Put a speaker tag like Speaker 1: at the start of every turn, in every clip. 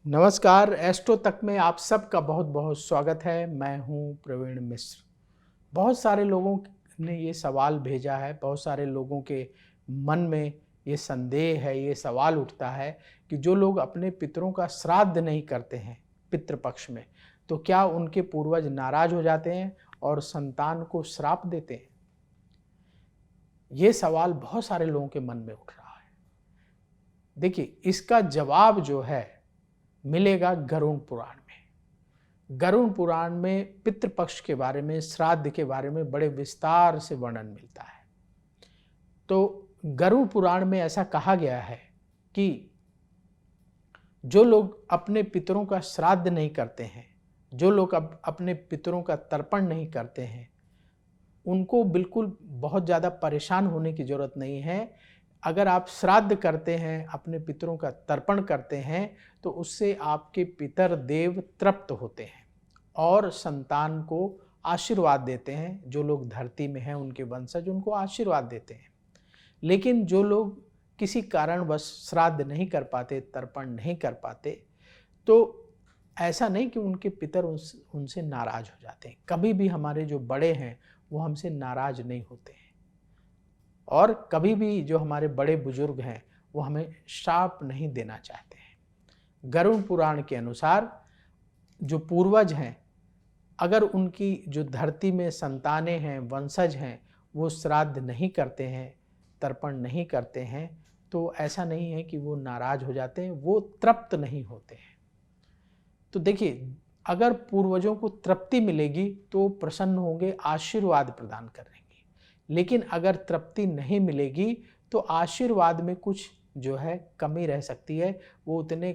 Speaker 1: नमस्कार, एस्ट्रो तक में आप सबका बहुत बहुत स्वागत है। मैं हूं प्रवीण मिश्र। बहुत सारे लोगों ने ये सवाल भेजा है, बहुत सारे लोगों के मन में ये संदेह है, ये सवाल उठता है कि जो लोग अपने पितरों का श्राद्ध नहीं करते हैं पितृपक्ष में, तो क्या उनके पूर्वज नाराज हो जाते हैं और संतान को श्राप देते हैं? ये सवाल बहुत सारे लोगों के मन में उठ रहा है। देखिए, इसका जवाब जो है मिलेगा गरुड़ पुराण में। गरुड़ पुराण में पितृपक्ष के बारे में, श्राद्ध के बारे में बड़े विस्तार से वर्णन मिलता है। तो गरुड़ पुराण में ऐसा कहा गया है कि जो लोग अपने पितरों का श्राद्ध नहीं करते हैं, जो लोग अपने पितरों का तर्पण नहीं करते हैं, उनको बिल्कुल बहुत ज़्यादा परेशान होने की ज़रूरत नहीं है। अगर आप श्राद्ध करते हैं, अपने पितरों का तर्पण करते हैं, तो उससे आपके पितर देव तृप्त होते हैं और संतान को आशीर्वाद देते हैं। जो लोग धरती में हैं, उनके वंशज उनको आशीर्वाद देते हैं। लेकिन जो लोग किसी कारणवश श्राद्ध नहीं कर पाते, तर्पण नहीं कर पाते, तो ऐसा नहीं कि उनके पितर उनसे नाराज हो जाते हैं। कभी भी हमारे जो बड़े हैं वो हमसे नाराज नहीं होते हैं, और कभी भी जो हमारे बड़े बुजुर्ग हैं वो हमें श्राप नहीं देना चाहते हैं। गरुड़ पुराण के अनुसार जो पूर्वज हैं, अगर उनकी जो धरती में संतानें हैं, वंशज हैं, वो श्राद्ध नहीं करते हैं, तर्पण नहीं करते हैं, तो ऐसा नहीं है कि वो नाराज हो जाते हैं, वो तृप्त नहीं होते हैं। तो देखिए, अगर पूर्वजों को तृप्ति मिलेगी तो प्रसन्न होंगे, आशीर्वाद प्रदान करेंगे। लेकिन अगर तृप्ति नहीं मिलेगी तो आशीर्वाद में कुछ जो है कमी रह सकती है। वो उतने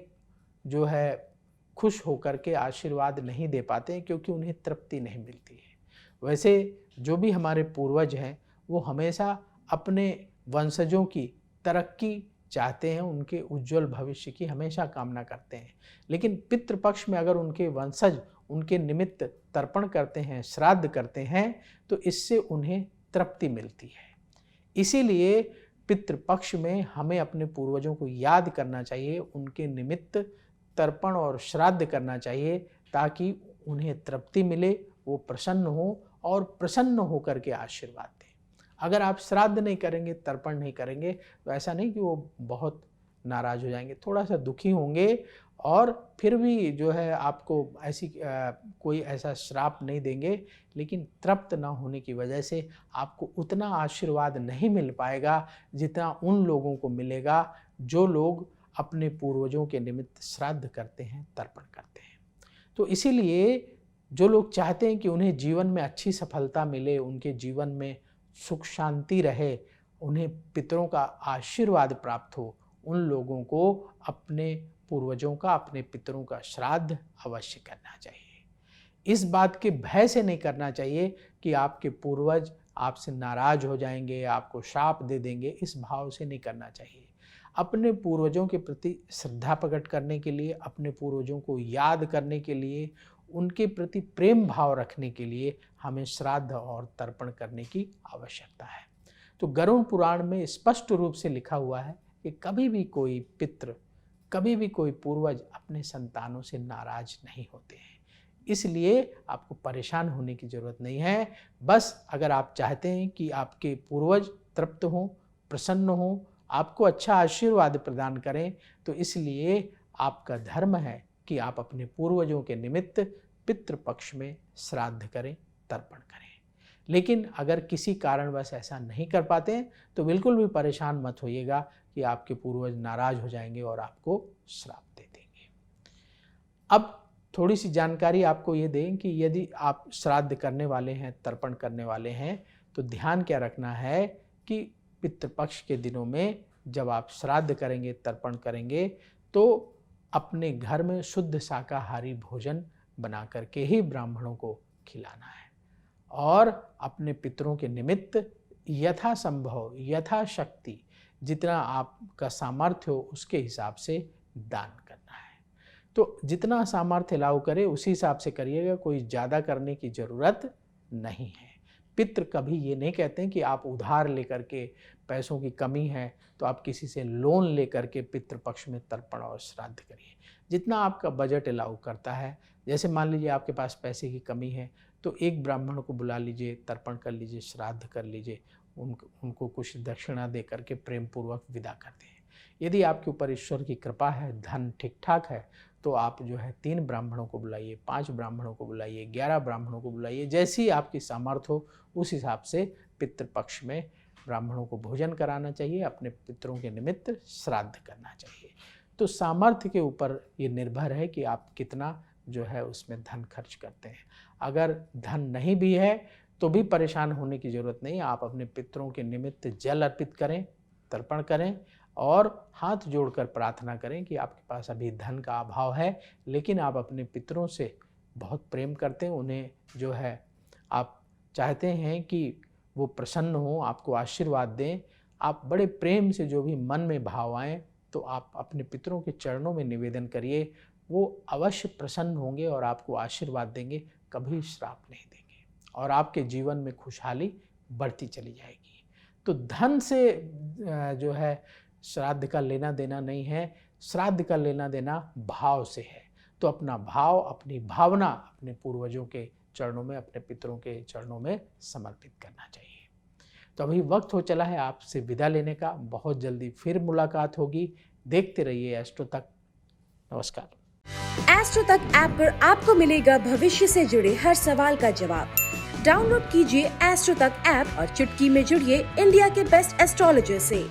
Speaker 1: जो है खुश होकर के आशीर्वाद नहीं दे पाते हैं, क्योंकि उन्हें तृप्ति नहीं मिलती है। वैसे जो भी हमारे पूर्वज हैं वो हमेशा अपने वंशजों की तरक्की चाहते हैं, उनके उज्जवल भविष्य की हमेशा कामना करते हैं। लेकिन पितृपक्ष में अगर उनके वंशज उनके निमित्त तर्पण करते हैं, श्राद्ध करते हैं, तो इससे उन्हें तृप्ति मिलती है। इसीलिए पितृपक्ष में हमें अपने पूर्वजों को याद करना चाहिए, उनके निमित्त तर्पण और श्राद्ध करना चाहिए, ताकि उन्हें तृप्ति मिले, वो प्रसन्न हो और प्रसन्न होकर के आशीर्वाद दें। अगर आप श्राद्ध नहीं करेंगे, तर्पण नहीं करेंगे, तो ऐसा नहीं कि वो बहुत नाराज हो जाएंगे, थोड़ा सा दुखी होंगे, और फिर भी जो है आपको ऐसी कोई ऐसा श्राप नहीं देंगे। लेकिन तृप्त न होने की वजह से आपको उतना आशीर्वाद नहीं मिल पाएगा जितना उन लोगों को मिलेगा जो लोग अपने पूर्वजों के निमित्त श्राद्ध करते हैं, तर्पण करते हैं। तो इसीलिए जो लोग चाहते हैं कि उन्हें जीवन में अच्छी सफलता मिले, उनके जीवन में सुख शांति रहे, उन्हें पितरों का आशीर्वाद प्राप्त हो, उन लोगों को अपने पूर्वजों का, अपने पितरों का श्राद्ध अवश्य करना चाहिए। इस बात के भय से नहीं करना चाहिए कि आपके पूर्वज आपसे नाराज हो जाएंगे, आपको श्राप दे देंगे, इस भाव से नहीं करना चाहिए। अपने पूर्वजों के प्रति श्रद्धा प्रकट करने के लिए, अपने पूर्वजों को याद करने के लिए, उनके प्रति प्रेम भाव रखने के लिए हमें श्राद्ध और तर्पण करने की आवश्यकता है। तो गरुड़ पुराण में स्पष्ट रूप से लिखा हुआ है कि कभी भी कोई पितृ, कभी भी कोई पूर्वज अपने संतानों से नाराज नहीं होते हैं। इसलिए आपको परेशान होने की ज़रूरत नहीं है। बस अगर आप चाहते हैं कि आपके पूर्वज तृप्त हों, प्रसन्न हों, आपको अच्छा आशीर्वाद प्रदान करें, तो इसलिए आपका धर्म है कि आप अपने पूर्वजों के निमित्त पितृपक्ष में श्राद्ध करें, तर्पण करें। लेकिन अगर किसी कारणवश ऐसा नहीं कर पाते हैं तो बिल्कुल भी परेशान मत होइएगा कि आपके पूर्वज नाराज हो जाएंगे और आपको श्राप दे देंगे। अब थोड़ी सी जानकारी आपको ये दें कि यदि आप श्राद्ध करने वाले हैं, तर्पण करने वाले हैं, तो ध्यान क्या रखना है कि पितृपक्ष के दिनों में जब आप श्राद्ध करेंगे, तर्पण करेंगे, तो अपने घर में शुद्ध शाकाहारी भोजन बना करके ही ब्राह्मणों को खिलाना है, और अपने पितरों के निमित्त यथासंभव, यथाशक्ति, जितना आपका सामर्थ्य हो उसके हिसाब से दान करना है। तो जितना सामर्थ्य अलाउ करे उसी हिसाब से करिएगा, कोई ज़्यादा करने की ज़रूरत नहीं है। पितृ कभी ये नहीं कहते हैं कि आप उधार लेकर के, पैसों की कमी है तो आप किसी से लोन लेकर के पितृपक्ष में तर्पण और श्राद्ध करिए। जितना आपका बजट अलाउ करता है, जैसे मान लीजिए आपके पास पैसे की कमी है तो एक ब्राह्मण को बुला लीजिए, तर्पण कर लीजिए, श्राद्ध कर लीजिए, उनको कुछ दक्षिणा दे करके प्रेम पूर्वक विदा कर दें। यदि आपके ऊपर ईश्वर की कृपा है, धन ठीक ठाक है, तो आप जो है 3 ब्राह्मणों को बुलाइए, 5 ब्राह्मणों को बुलाइए, 11 ब्राह्मणों को बुलाइए, जैसी आपकी सामर्थ्य हो उस हिसाब से पितृपक्ष में ब्राह्मणों को भोजन कराना चाहिए, अपने पितरों के निमित्त श्राद्ध करना चाहिए। तो सामर्थ्य के ऊपर ये निर्भर है कि आप कितना जो है उसमें धन खर्च करते हैं। अगर धन नहीं भी है तो भी परेशान होने की ज़रूरत नहीं। आप अपने पितरों के निमित्त जल अर्पित करें, तर्पण करें और हाथ जोड़कर प्रार्थना करें कि आपके पास अभी धन का अभाव है, लेकिन आप अपने पितरों से बहुत प्रेम करते हैं, उन्हें जो है आप चाहते हैं कि वो प्रसन्न हों, आपको आशीर्वाद दें। आप बड़े प्रेम से जो भी मन में भाव आएँ तो आप अपने पितरों के चरणों में निवेदन करिए, वो अवश्य प्रसन्न होंगे और आपको आशीर्वाद देंगे, कभी श्राप नहीं देंगे और आपके जीवन में खुशहाली बढ़ती चली जाएगी। तो धन से जो है श्राद्ध का लेना देना नहीं है, श्राद्ध का लेना देना भाव से है। तो अपना भाव, अपनी भावना अपने पूर्वजों के चरणों में, अपने पितरों के चरणों में समर्पित करना चाहिए। तो अभी वक्त हो चला है आपसे विदा लेने का। बहुत जल्दी फिर मुलाकात होगी। देखते रहिए एस्ट्रो तक। नमस्कार।
Speaker 2: एस्ट्रो तक ऐप पर आपको मिलेगा भविष्य से जुड़े हर सवाल का जवाब। डाउनलोड कीजिए एस्ट्रो तक ऐप और चुटकी में जुड़िए इंडिया के बेस्ट एस्ट्रोलॉजर से।